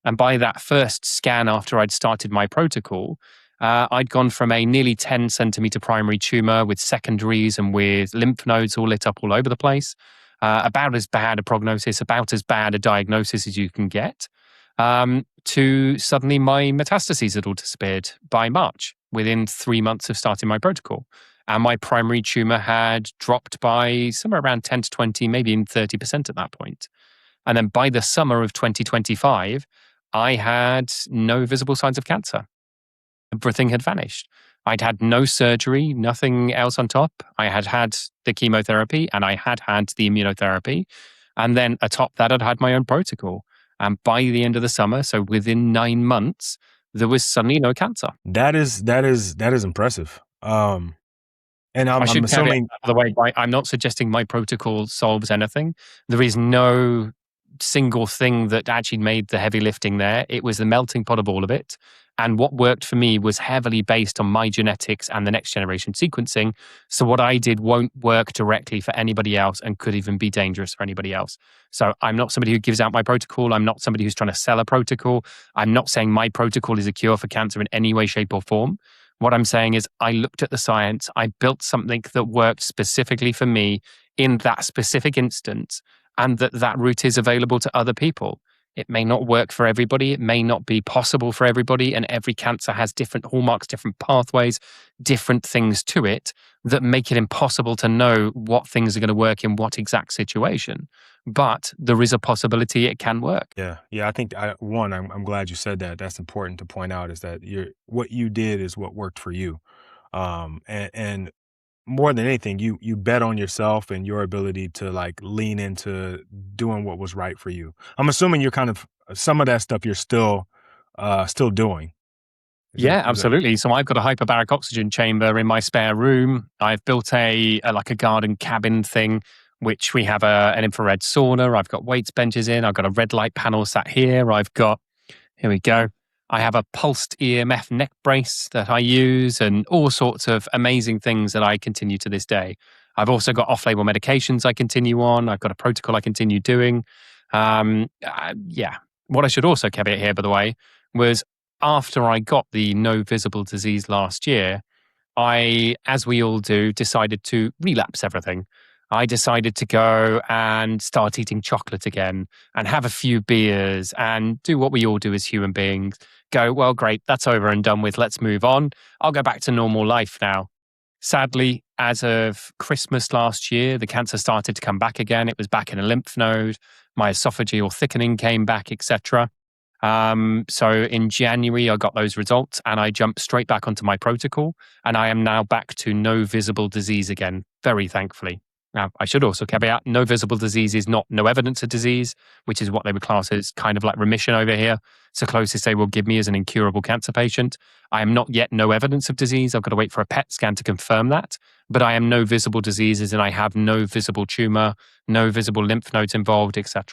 And by that first scan after I'd started my protocol, I'd gone from a nearly 10 centimeter primary tumor with secondaries and with lymph nodes all lit up all over the place, about as bad a prognosis, about as bad a diagnosis as you can get, to suddenly my metastases had all disappeared by March, within 3 months of starting my protocol. And my primary tumor had dropped by somewhere around 10 to 20, maybe even 30% at that point. And then by the summer of 2025, I had no visible signs of cancer. Everything had vanished. I'd had no surgery, nothing else on top. I had had the chemotherapy and I had had the immunotherapy. And then atop that, I'd had my own protocol. And by the end of the summer, so within 9 months, there was suddenly no cancer. That is impressive. And I'm assuming, by the way, I'm not suggesting my protocol solves anything. There is no single thing that actually made the heavy lifting there. It was the melting pot of all of it. And what worked for me was heavily based on my genetics and the next generation sequencing. So what I did won't work directly for anybody else and could even be dangerous for anybody else. So I'm not somebody who gives out my protocol. I'm not somebody who's trying to sell a protocol. I'm not saying my protocol is a cure for cancer in any way, shape, or form. What I'm saying is I looked at the science. I built something that worked specifically for me in that specific instance, and that route is available to other people. It may not work for everybody. It may not be possible for everybody. And every cancer has different hallmarks, different pathways, different things to it that make it impossible to know what things are going to work in what exact situation. But there is a possibility it can work. Yeah. I think I'm glad you said that. That's important to point out, is that what you did is what worked for you. And more than anything, you bet on yourself and your ability to like lean into doing what was right for you. I'm assuming you're kind of, some of that stuff you're still doing. Absolutely. So I've got a hyperbaric oxygen chamber in my spare room. I've built a garden cabin thing, which we have an infrared sauna. I've got weights benches in. I've got a red light panel sat here. Here we go. I have a pulsed EMF neck brace that I use and all sorts of amazing things that I continue to this day. I've also got off-label medications I continue on. I've got a protocol I continue doing. What I should also caveat here, by the way, was after I got the no visible disease last year, I, as we all do, decided to relapse everything. I decided to go and start eating chocolate again and have a few beers and do what we all do as human beings. Go, well, great, that's over and done with. Let's move on. I'll go back to normal life now. Sadly, as of Christmas last year, the cancer started to come back again. It was back in a lymph node. My esophageal thickening came back, etc. So in January, I got those results and I jumped straight back onto my protocol. And I am now back to no visible disease again, very thankfully. Now, I should also caveat, no visible disease is not no evidence of disease, which is what they would class as kind of like remission over here. It's the closest they will give me as an incurable cancer patient. I am not yet no evidence of disease. I've got to wait for a PET scan to confirm that. But I am no visible diseases and I have no visible tumor, no visible lymph nodes involved, etc.